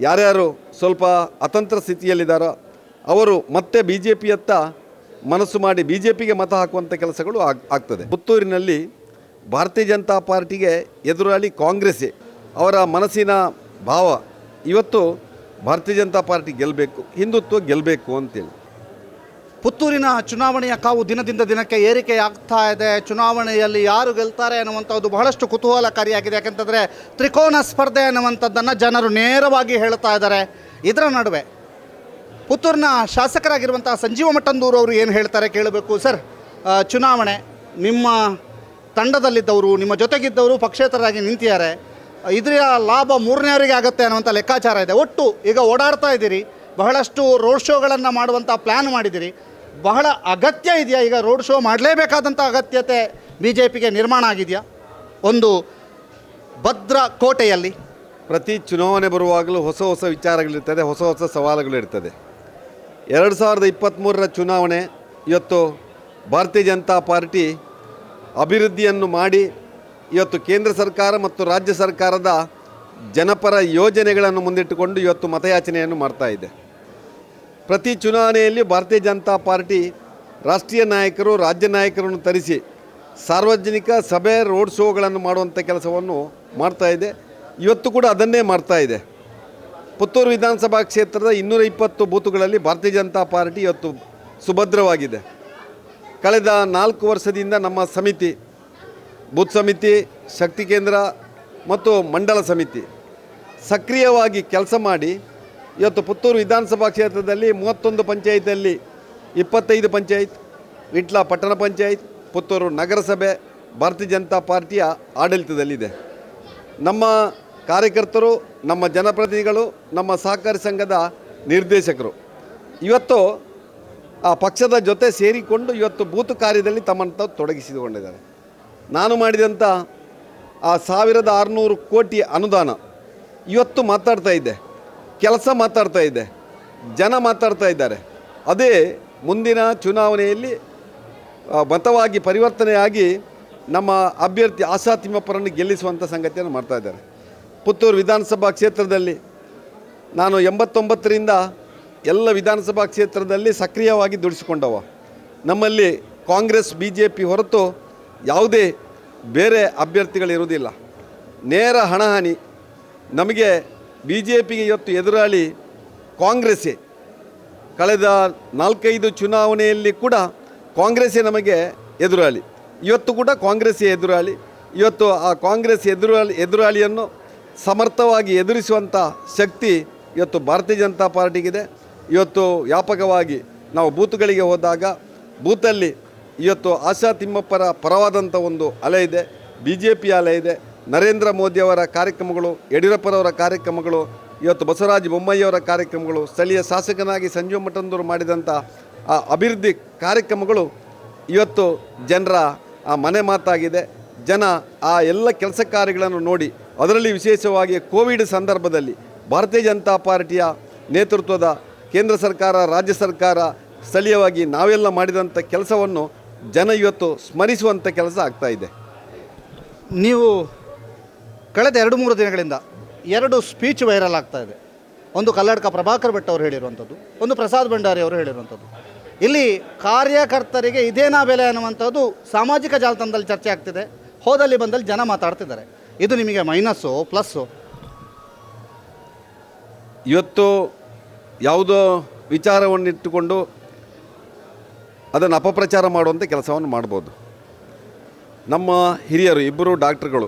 ಯಾರ್ಯಾರು ಸ್ವಲ್ಪ ಅತಂತ್ರ ಸ್ಥಿತಿಯಲ್ಲಿದ್ದಾರೋ ಅವರು ಮತ್ತೆ ಬಿ ಜೆ ಪಿಯತ್ತ ಮನಸ್ಸು ಮಾಡಿ ಬಿ ಜೆ ಪಿಗೆ ಮತ ಹಾಕುವಂಥ ಕೆಲಸಗಳು ಆಗ್ತದೆ. ಪುತ್ತೂರಿನಲ್ಲಿ ಭಾರತೀಯ ಜನತಾ ಪಾರ್ಟಿಗೆ ಎದುರಾಳಿ ಕಾಂಗ್ರೆಸ್ಸೇ. ಅವರ ಮನಸ್ಸಿನ ಭಾವ ಇವತ್ತು ಭಾರತೀಯ ಜನತಾ ಪಾರ್ಟಿ ಗೆಲ್ಲಬೇಕು, ಹಿಂದುತ್ವ ಗೆಲ್ಲಬೇಕು ಅಂತೇಳಿ. ಪುತ್ತೂರಿನ ಚುನಾವಣೆಯ ಕಾವು ದಿನದಿಂದ ದಿನಕ್ಕೆ ಏರಿಕೆಯಾಗ್ತಾ ಇದೆ. ಚುನಾವಣೆಯಲ್ಲಿ ಯಾರು ಗೆಲ್ತಾರೆ ಅನ್ನುವಂಥದ್ದು ಬಹಳಷ್ಟು ಕುತೂಹಲಕಾರಿಯಾಗಿದೆ. ಯಾಕೆಂತಂದರೆ ತ್ರಿಕೋನ ಸ್ಪರ್ಧೆ ಅನ್ನುವಂಥದ್ದನ್ನು ಜನರು ನೇರವಾಗಿ ಹೇಳ್ತಾ ಇದ್ದಾರೆ. ಇದರ ನಡುವೆ ಪುತ್ತೂರಿನ ಶಾಸಕರಾಗಿರುವಂಥ ಸಂಜೀವ ಮಠಂದೂರು ಅವರು ಏನು ಹೇಳ್ತಾರೆ ಕೇಳಬೇಕು. ಸರ್, ಚುನಾವಣೆ ನಿಮ್ಮ ತಂಡದಲ್ಲಿದ್ದವರು, ನಿಮ್ಮ ಜೊತೆಗಿದ್ದವರು ಪಕ್ಷೇತರರಾಗಿ ನಿಂತಿದ್ದಾರೆ. ಇದರ ಲಾಭ ಮೂರನೇವರಿಗೆ ಆಗುತ್ತೆ ಅನ್ನುವಂಥ ಲೆಕ್ಕಾಚಾರ ಇದೆ. ಒಟ್ಟು ಈಗ ಓಡಾಡ್ತಾ ಇದ್ದೀರಿ, ಬಹಳಷ್ಟು ರೋಡ್ ಶೋಗಳನ್ನು ಮಾಡುವಂಥ ಪ್ಲ್ಯಾನ್ ಮಾಡಿದ್ದೀರಿ. ಬಹಳ ಅಗತ್ಯ ಇದೆಯಾ? ಈಗ ರೋಡ್ ಶೋ ಮಾಡಲೇಬೇಕಾದಂಥ ಅಗತ್ಯತೆ ಬಿ ಜೆ ಪಿಗೆ ನಿರ್ಮಾಣ ಆಗಿದೆಯಾ? ಒಂದು ಭದ್ರ ಕೋಟೆಯಲ್ಲಿ ಪ್ರತಿ ಚುನಾವಣೆ ಬರುವಾಗಲೂ ಹೊಸ ಹೊಸ ವಿಚಾರಗಳಿರ್ತದೆ, ಹೊಸ ಹೊಸ ಸವಾಲುಗಳಿರ್ತದೆ. 2023ರ ಚುನಾವಣೆ ಇವತ್ತು ಭಾರತೀಯ ಜನತಾ ಪಾರ್ಟಿ ಅಭಿವೃದ್ಧಿಯನ್ನು ಮಾಡಿ ಇವತ್ತು ಕೇಂದ್ರ ಸರ್ಕಾರ ಮತ್ತು ರಾಜ್ಯ ಸರ್ಕಾರದ ಜನಪರ ಯೋಜನೆಗಳನ್ನು ಮುಂದಿಟ್ಟುಕೊಂಡು ಇವತ್ತು ಮತಯಾಚನೆಯನ್ನು ಮಾಡ್ತಾ ಇದೆ. ಪ್ರತಿ ಚುನಾವಣೆಯಲ್ಲಿ ಭಾರತೀಯ ಜನತಾ ಪಾರ್ಟಿ ರಾಷ್ಟ್ರೀಯ ನಾಯಕರು, ರಾಜ್ಯ ನಾಯಕರನ್ನು ತರಿಸಿ ಸಾರ್ವಜನಿಕ ಸಭೆ, ರೋಡ್ ಶೋಗಳನ್ನು ಮಾಡುವಂಥ ಕೆಲಸವನ್ನು ಮಾಡ್ತಾ ಇದೆ. ಇವತ್ತು ಕೂಡ ಅದನ್ನೇ ಮಾಡ್ತಾ ಇದೆ. ಪುತ್ತೂರು ವಿಧಾನಸಭಾ ಕ್ಷೇತ್ರದ 220 ಬೂತುಗಳಲ್ಲಿ ಭಾರತೀಯ ಜನತಾ ಪಾರ್ಟಿ ಇವತ್ತು ಸುಭದ್ರವಾಗಿದೆ. ಕಳೆದ 4 ವರ್ಷದಿಂದ ನಮ್ಮ ಸಮಿತಿ, ಬೂತ್ ಸಮಿತಿ, ಶಕ್ತಿ ಕೇಂದ್ರ ಮತ್ತು ಮಂಡಲ ಸಮಿತಿ ಸಕ್ರಿಯವಾಗಿ ಕೆಲಸ ಮಾಡಿ ಇವತ್ತು ಪುತ್ತೂರು ವಿಧಾನಸಭಾ ಕ್ಷೇತ್ರದಲ್ಲಿ 31 ಪಂಚಾಯಿತಿಯಲ್ಲಿ 25 ಪಂಚಾಯತ್, ವಿಟ್ಲ ಪಟ್ಟಣ ಪಂಚಾಯತ್, ಪುತ್ತೂರು ನಗರಸಭೆ ಭಾರತೀಯ ಜನತಾ ಪಾರ್ಟಿಯ ಆಡಳಿತದಲ್ಲಿದೆ. ನಮ್ಮ ಕಾರ್ಯಕರ್ತರು, ನಮ್ಮ ಜನಪ್ರತಿನಿಧಿಗಳು, ನಮ್ಮ ಸಹಕಾರಿ ಸಂಘದ ನಿರ್ದೇಶಕರು ಇವತ್ತು ಆ ಪಕ್ಷದ ಜೊತೆ ಸೇರಿಕೊಂಡು ಇವತ್ತು ಬೂತ್ ಕಾರ್ಯದಲ್ಲಿ ತಮ್ಮನ್ನು ತೊಡಗಿಸಿಕೊಂಡಿದ್ದಾರೆ. ನಾನು ಮಾಡಿದಂಥ ಆ 1600 ಕೋಟಿ ಅನುದಾನ ಇವತ್ತು ಮಾತಾಡ್ತಾ ಇದ್ದೆ, ಕೆಲಸ ಮಾತಾಡ್ತಾ ಇದೆ, ಜನ ಮಾತಾಡ್ತಾ ಇದ್ದಾರೆ. ಅದೇ ಮುಂದಿನ ಚುನಾವಣೆಯಲ್ಲಿ ಮತವಾಗಿ ಪರಿವರ್ತನೆಯಾಗಿ ನಮ್ಮ ಅಭ್ಯರ್ಥಿ ಆಶಾ ತಿಮ್ಮಪ್ಪರನ್ನು ಗೆಲ್ಲಿಸುವಂಥ ಸಂಗತಿಯನ್ನು ಮಾಡ್ತಾ ಇದ್ದಾರೆ. ಪುತ್ತೂರು ವಿಧಾನಸಭಾ ಕ್ಷೇತ್ರದಲ್ಲಿ ನಾನು 89ರಿಂದ ಎಲ್ಲ ವಿಧಾನಸಭಾ ಕ್ಷೇತ್ರದಲ್ಲಿ ಸಕ್ರಿಯವಾಗಿ ದುಡಿಸಿಕೊಂಡವ. ನಮ್ಮಲ್ಲಿ ಕಾಂಗ್ರೆಸ್, ಬಿ ಜೆ ಪಿ ಹೊರತು ಯಾವುದೇ ಬೇರೆ ಅಭ್ಯರ್ಥಿಗಳಿರುವುದಿಲ್ಲ. ನೇರ ಹಣಹಾನಿ. ನಮಗೆ ಬಿ ಜೆ ಪಿಗೆ ಇವತ್ತು ಎದುರಾಳಿ ಕಾಂಗ್ರೆಸ್ಸೇ. ಕಳೆದ 4-5 ಚುನಾವಣೆಯಲ್ಲಿ ಕೂಡ ಕಾಂಗ್ರೆಸ್ಸೇ ನಮಗೆ ಎದುರಾಳಿ. ಇವತ್ತು ಕೂಡ ಕಾಂಗ್ರೆಸ್ಸೇ ಎದುರಾಳಿ. ಇವತ್ತು ಆ ಕಾಂಗ್ರೆಸ್ ಎದುರಾಳಿಯನ್ನು ಸಮರ್ಥವಾಗಿ ಎದುರಿಸುವಂಥ ಶಕ್ತಿ ಇವತ್ತು ಭಾರತೀಯ ಜನತಾ ಪಾರ್ಟಿಗಿದೆ. ಇವತ್ತು ವ್ಯಾಪಕವಾಗಿ ನಾವು ಬೂತ್ಗಳಿಗೆ ಹೋದಾಗ ಬೂತಲ್ಲಿ ಇವತ್ತು ಆಶಾ ತಿಮ್ಮಪ್ಪರ ಪರವಾದಂಥ ಒಂದು ಅಲೆ ಇದೆ, ಬಿ ಜೆ ಪಿ ಅಲೆ ಇದೆ. ನರೇಂದ್ರ ಮೋದಿಯವರ ಕಾರ್ಯಕ್ರಮಗಳು, ಯಡಿಯೂರಪ್ಪರವರ ಕಾರ್ಯಕ್ರಮಗಳು, ಇವತ್ತು ಬಸವರಾಜ ಬೊಮ್ಮಾಯಿಯವರ ಕಾರ್ಯಕ್ರಮಗಳು, ಸ್ಥಳೀಯ ಶಾಸಕನಾಗಿ ಸಂಜೀವ ಮಠಂದೂರು ಮಾಡಿದಂಥ ಆ ಅಭಿವೃದ್ಧಿ ಕಾರ್ಯಕ್ರಮಗಳು ಇವತ್ತು ಜನರ ಆ ಮನೆ ಮಾತಾಗಿದೆ. ಜನ ಆ ಎಲ್ಲ ಕೆಲಸ ಕಾರ್ಯಗಳನ್ನು ನೋಡಿ, ಅದರಲ್ಲಿ ವಿಶೇಷವಾಗಿ ಕೋವಿಡ್ ಸಂದರ್ಭದಲ್ಲಿ ಭಾರತೀಯ ಜನತಾ ಪಾರ್ಟಿಯ ನೇತೃತ್ವದ ಕೇಂದ್ರ ಸರ್ಕಾರ, ರಾಜ್ಯ ಸರ್ಕಾರ, ಸ್ಥಳೀಯವಾಗಿ ನಾವೆಲ್ಲ ಮಾಡಿದಂಥ ಕೆಲಸವನ್ನು ಜನ ಇವತ್ತು ಸ್ಮರಿಸುವಂಥ ಕೆಲಸ ಆಗ್ತಾಯಿದೆ. ನೀವು ಕಳೆದ 2-3 ದಿನಗಳಿಂದ 2 ಸ್ಪೀಚ್ ವೈರಲ್ ಆಗ್ತಾ ಇದೆ. ಒಂದು ಕಲ್ಲಡ್ಕ ಪ್ರಭಾಕರ್ ಭಟ್ ಅವರು ಹೇಳಿರುವಂಥದ್ದು, ಒಂದು ಪ್ರಸಾದ್ ಭಂಡಾರಿ ಅವರು ಹೇಳಿರುವಂಥದ್ದು. ಇಲ್ಲಿ ಕಾರ್ಯಕರ್ತರಿಗೆ ಇದೇನಾ ಬೆಲೆ ಅನ್ನುವಂಥದ್ದು ಸಾಮಾಜಿಕ ಜಾಲತಾಣದಲ್ಲಿ ಚರ್ಚೆ ಆಗ್ತಿದೆ. ಹೋದಲ್ಲಿ ಬಂದಲ್ಲಿ ಜನ ಮಾತಾಡ್ತಿದ್ದಾರೆ. ಇದು ನಿಮಗೆ ಮೈನಸ್ಸು ಪ್ಲಸ್ಸು? ಇವತ್ತು ಯಾವುದೋ ವಿಚಾರವನ್ನಿಟ್ಟುಕೊಂಡು ಅದನ್ನು ಅಪಪ್ರಚಾರ ಮಾಡುವಂಥ ಕೆಲಸವನ್ನು ಮಾಡ್ಬೋದು. ನಮ್ಮ ಹಿರಿಯರು, 2 ಡಾಕ್ಟ್ರುಗಳು,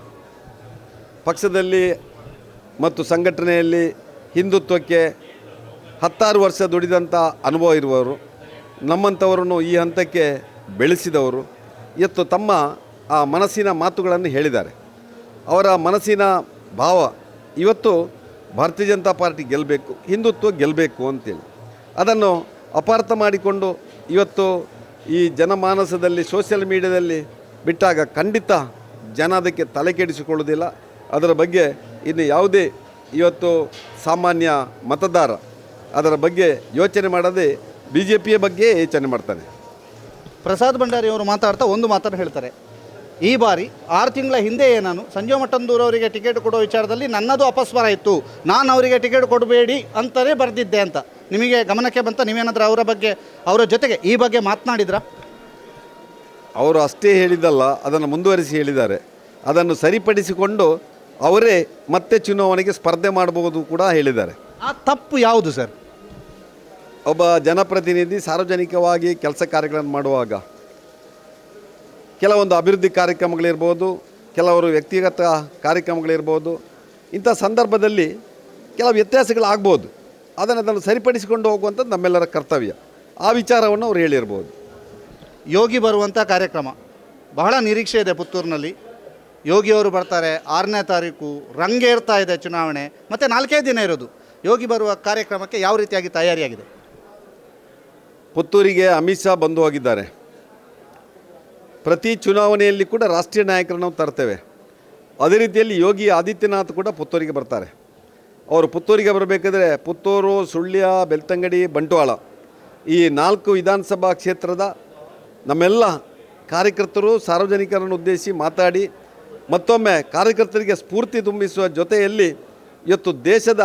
ಪಕ್ಷದಲ್ಲಿ ಮತ್ತು ಸಂಘಟನೆಯಲ್ಲಿ ಹಿಂದುತ್ವಕ್ಕೆ 16 ವರ್ಷ ದುಡಿದಂಥ ಅನುಭವ ಇರುವವರು, ನಮ್ಮಂಥವರನ್ನು ಈ ಹಂತಕ್ಕೆ ಬೆಳೆಸಿದವರು ಇವತ್ತು ತಮ್ಮ ಆ ಮನಸ್ಸಿನ ಮಾತುಗಳನ್ನು ಹೇಳಿದ್ದಾರೆ. ಅವರ ಮನಸ್ಸಿನ ಭಾವ ಇವತ್ತು ಭಾರತೀಯ ಜನತಾ ಪಾರ್ಟಿ ಗೆಲ್ಲಬೇಕು, ಹಿಂದುತ್ವ ಗೆಲ್ಲಬೇಕು ಅಂತೇಳಿ ಅದನ್ನು ಅಪಾರ್ಥ ಮಾಡಿಕೊಂಡು ಇವತ್ತು ಈ ಜನಮಾನಸದಲ್ಲಿ, ಸೋಷಿಯಲ್ ಮೀಡಿಯಾದಲ್ಲಿ ಬಿಟ್ಟಾಗ ಖಂಡಿತ ಜನ ಅದಕ್ಕೆ ತಲೆ ಕೆಡಿಸಿಕೊಳ್ಳೋದಿಲ್ಲ. ಅದರ ಬಗ್ಗೆ ಇನ್ನು ಯಾವುದೇ ಇವತ್ತು ಸಾಮಾನ್ಯ ಮತದಾರ ಅದರ ಬಗ್ಗೆ ಯೋಚನೆ ಮಾಡದೆ ಬಿ ಜೆ ಪಿಯ ಬಗ್ಗೆ ಯೋಚನೆ ಮಾಡ್ತಾನೆ. ಪ್ರಸಾದ್ ಭಂಡಾರಿ ಅವರು ಮಾತಾಡ್ತಾ ಒಂದು ಮಾತನ್ನು ಹೇಳ್ತಾರೆ, ಈ ಬಾರಿ 6 ತಿಂಗಳ ಹಿಂದೆಯೇ ನಾನು ಸಂಜೀವ ಮಠಂದೂರು ಅವರಿಗೆ ಟಿಕೆಟ್ ಕೊಡೋ ವಿಚಾರದಲ್ಲಿ ನನ್ನದು ಅಪಸ್ವರ ಇತ್ತು, ನಾನು ಅವರಿಗೆ ಟಿಕೆಟ್ ಕೊಡಬೇಡಿ ಅಂತಲೇ ಬರೆದಿದ್ದೆ ಅಂತ. ನಿಮಗೆ ಗಮನಕ್ಕೆ ಬಂತ? ನೀವೇನಾದರೂ ಅವರ ಬಗ್ಗೆ, ಅವರ ಜೊತೆಗೆ ಈ ಬಗ್ಗೆ ಮಾತನಾಡಿದ್ರಾ? ಅವರು ಅಷ್ಟೇ ಹೇಳಿದ್ದಲ್ಲ, ಅದನ್ನು ಮುಂದುವರಿಸಿ ಹೇಳಿದ್ದಾರೆ. ಅದನ್ನು ಸರಿಪಡಿಸಿಕೊಂಡು ಅವರೇ ಮತ್ತೆ ಚುನಾವಣೆಗೆ ಸ್ಪರ್ಧೆ ಮಾಡಬಹುದು ಕೂಡ ಹೇಳಿದ್ದಾರೆ. ಆ ತಪ್ಪು ಯಾವುದು ಸರ್? ಒಬ್ಬ ಜನಪ್ರತಿನಿಧಿ ಸಾರ್ವಜನಿಕವಾಗಿ ಕೆಲಸ ಕಾರ್ಯಗಳನ್ನು ಮಾಡುವಾಗ ಕೆಲವೊಂದು ಅಭಿವೃದ್ಧಿ ಕಾರ್ಯಕ್ರಮಗಳಿರ್ಬೋದು, ಕೆಲವರು ವ್ಯಕ್ತಿಗತ ಕಾರ್ಯಕ್ರಮಗಳಿರ್ಬೋದು, ಇಂಥ ಸಂದರ್ಭದಲ್ಲಿ ಕೆಲವು ವ್ಯತ್ಯಾಸಗಳಾಗ್ಬೋದು. ಅದನ್ನು ಸರಿಪಡಿಸಿಕೊಂಡು ಹೋಗುವಂಥದ್ದು ನಮ್ಮೆಲ್ಲರ ಕರ್ತವ್ಯ. ಆ ವಿಚಾರವನ್ನು ಅವರು ಹೇಳಿರ್ಬೋದು. ಯೋಗಿ ಬರುವಂಥ ಕಾರ್ಯಕ್ರಮ ಬಹಳ ನಿರೀಕ್ಷೆ ಇದೆ ಪುತ್ತೂರಿನಲ್ಲಿ. ಯೋಗಿಯವರು ಬರ್ತಾರೆ, 6ನೇ ತಾರೀಕು ರಂಗೇರ್ತಾ ಇದೆ ಚುನಾವಣೆ, ಮತ್ತು 4 ದಿನ ಇರೋದು. ಯೋಗಿ ಬರುವ ಕಾರ್ಯಕ್ರಮಕ್ಕೆ ಯಾವ ರೀತಿಯಾಗಿ ತಯಾರಿಯಾಗಿದೆ? ಪುತ್ತೂರಿಗೆ ಅಮಿತ್ ಶಾ ಬಂದು ಹೋಗಿದ್ದಾರೆ. ಪ್ರತಿ ಚುನಾವಣೆಯಲ್ಲಿ ಕೂಡ ರಾಷ್ಟ್ರೀಯ ನಾಯಕರನ್ನು ನಾವು ತರ್ತೇವೆ. ಅದೇ ರೀತಿಯಲ್ಲಿ ಯೋಗಿ ಆದಿತ್ಯನಾಥ್ ಕೂಡ ಪುತ್ತೂರಿಗೆ ಬರ್ತಾರೆ. ಅವರು ಪುತ್ತೂರಿಗೆ ಬರಬೇಕಾದ್ರೆ ಪುತ್ತೂರು, ಸುಳ್ಯ, ಬೆಳ್ತಂಗಡಿ, ಬಂಟ್ವಾಳ ಈ 4 ವಿಧಾನಸಭಾ ಕ್ಷೇತ್ರದ ನಮ್ಮೆಲ್ಲ ಕಾರ್ಯಕರ್ತರು ಸಾರ್ವಜನಿಕರನ್ನು ಉದ್ದೇಶಿಸಿ ಮಾತಾಡಿ ಮತ್ತೊಮ್ಮೆ ಕಾರ್ಯಕರ್ತರಿಗೆ ಸ್ಫೂರ್ತಿ ತುಂಬಿಸುವ ಜೊತೆಯಲ್ಲಿ ಇವತ್ತು ದೇಶದ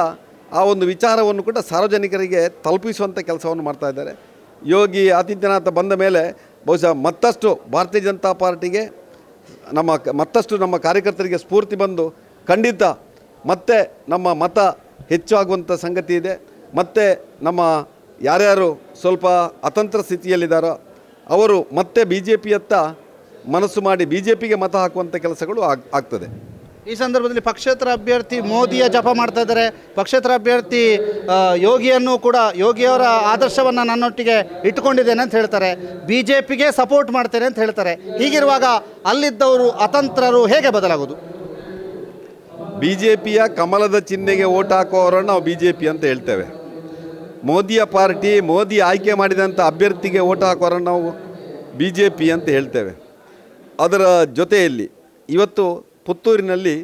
ಆ ಒಂದು ವಿಚಾರವನ್ನು ಕೂಡ ಸಾರ್ವಜನಿಕರಿಗೆ ತಲುಪಿಸುವಂಥ ಕೆಲಸವನ್ನು ಮಾಡ್ತಾ ಇದ್ದಾರೆ. ಯೋಗಿ ಆದಿತ್ಯನಾಥ ಬಂದ ಮೇಲೆ ಬಹುಶಃ ಮತ್ತಷ್ಟು ಭಾರತೀಯ ಜನತಾ ಪಾರ್ಟಿಗೆ ಮತ್ತಷ್ಟು ನಮ್ಮ ಕಾರ್ಯಕರ್ತರಿಗೆ ಸ್ಫೂರ್ತಿ ಬಂದು ಖಂಡಿತ ಮತ್ತೆ ನಮ್ಮ ಮತ ಹೆಚ್ಚಾಗುವಂಥ ಸಂಗತಿ ಇದೆ. ಮತ್ತು ನಮ್ಮ ಯಾರ್ಯಾರು ಸ್ವಲ್ಪ ಅತಂತ್ರ ಸ್ಥಿತಿಯಲ್ಲಿದ್ದಾರೋ ಅವರು ಮತ್ತೆ BJPಯತ್ತ ಮನಸ್ಸು ಮಾಡಿ BJPಗೆ ಮತ ಹಾಕುವಂಥ ಕೆಲಸಗಳು ಆಗ್ತದೆ. ಈ ಸಂದರ್ಭದಲ್ಲಿ ಪಕ್ಷೇತರ ಅಭ್ಯರ್ಥಿ ಮೋದಿಯ ಜಪ ಮಾಡ್ತಾ ಇದ್ದಾರೆ, ಪಕ್ಷೇತರ ಅಭ್ಯರ್ಥಿ ಯೋಗಿಯನ್ನು ಕೂಡ, ಯೋಗಿಯವರ ಆದರ್ಶವನ್ನು ನನ್ನೊಟ್ಟಿಗೆ ಇಟ್ಟುಕೊಂಡಿದ್ದೇನೆ ಅಂತ ಹೇಳ್ತಾರೆ, BJPಗೆ ಸಪೋರ್ಟ್ ಮಾಡ್ತೇನೆ ಅಂತ ಹೇಳ್ತಾರೆ. ಹೀಗಿರುವಾಗ ಅಲ್ಲಿದ್ದವರು ಅತಂತ್ರರು ಹೇಗೆ ಬದಲಾಗೋದು? BJPಯ ಕಮಲದ ಚಿಹ್ನೆಗೆ ಓಟ್ ಹಾಕುವವರನ್ನು ನಾವು BJP ಅಂತ ಹೇಳ್ತೇವೆ. ಮೋದಿಯ ಪಾರ್ಟಿ, ಮೋದಿ ಆಯ್ಕೆ ಮಾಡಿದಂಥ ಅಭ್ಯರ್ಥಿಗೆ ಓಟ್ ಹಾಕೋರನ್ನು ನಾವು BJP ಅಂತ ಹೇಳ್ತೇವೆ. ಅದರ ಜೊತೆಯಲ್ಲಿ ಇವತ್ತು ಪುತ್ತೂರಿನಲ್ಲಿ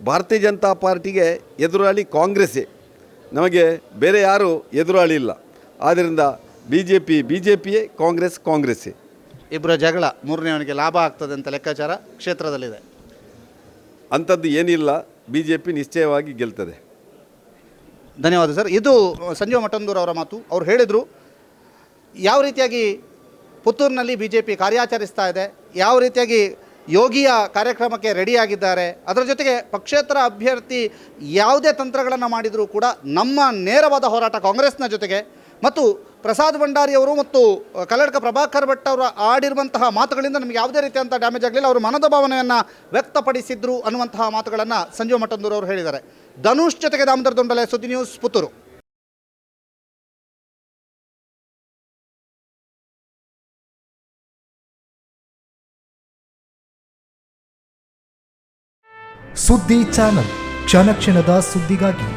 ಭಾರತೀಯ ಜನತಾ ಪಾರ್ಟಿಗೆ ಎದುರಾಳಿ ಕಾಂಗ್ರೆಸ್ಸೇ, ನಮಗೆ ಬೇರೆ ಯಾರೂ ಎದುರಾಳಿ ಇಲ್ಲ. ಆದ್ದರಿಂದ BJPಯೇ, ಕಾಂಗ್ರೆಸ್ಸೇ. ಇಬ್ಬರ ಜಗಳ 3ನೇವನಿಗೆ ಲಾಭ ಆಗ್ತದೆ ಅಂತ ಲೆಕ್ಕಾಚಾರ ಕ್ಷೇತ್ರದಲ್ಲಿದೆ. ಅಂಥದ್ದು ಏನಿಲ್ಲ, BJP ನಿಶ್ಚಯವಾಗಿ ಗೆಲ್ತದೆ. ಧನ್ಯವಾದ ಸರ್. ಇದು ಸಂಜೀವ ಮಠಂದೂರು ಅವರ ಮಾತು. ಅವ್ರು ಹೇಳಿದರು ಯಾವ ರೀತಿಯಾಗಿ ಪುತ್ತೂರಿನಲ್ಲಿ BJP ಕಾರ್ಯಾಚರಿಸ್ತಾ ಇದೆ, ಯಾವ ರೀತಿಯಾಗಿ ಯೋಗಿಯ ಕಾರ್ಯಕ್ರಮಕ್ಕೆ ರೆಡಿಯಾಗಿದ್ದಾರೆ. ಅದರ ಜೊತೆಗೆ ಪಕ್ಷೇತರ ಅಭ್ಯರ್ಥಿ ಯಾವುದೇ ತಂತ್ರಗಳನ್ನು ಮಾಡಿದರೂ ಕೂಡ ನಮ್ಮ ನೇರವಾದ ಹೋರಾಟ ಕಾಂಗ್ರೆಸ್ನ ಜೊತೆಗೆ, ಮತ್ತು ಪ್ರಸಾದ್ ಭಂಡಾರಿಯವರು ಮತ್ತು ಕಲ್ಲಡ್ಕ ಪ್ರಭಾಕರ್ ಭಟ್ ಅವರು ಆಡಿರುವಂತಹ ಮಾತುಗಳಿಂದ ನಮಗೆ ಯಾವುದೇ ರೀತಿಯಂಥ ಡ್ಯಾಮೇಜ್ ಆಗಲಿಲ್ಲ, ಅವರು ಮನದ ಭಾವನೆಯನ್ನು ವ್ಯಕ್ತಪಡಿಸಿದ್ರು ಅನ್ನುವಂತಹ ಮಾತುಗಳನ್ನು ಸಂಜೀವ ಮಠಂದೂರು ಅವರು ಹೇಳಿದ್ದಾರೆ. ಧನುಷ್ ಜೊತೆಗೆ ದಾಮೋದರ ದೊಂಡಲೆ, ಸುದ್ದಿ ನ್ಯೂಸ್, ಪುತ್ತೂರು. ಸುದ್ದಿ ಚಾನಲ್, ಕ್ಷಣ ಕ್ಷಣದ ಸುದ್ದಿಗಾಗಿ.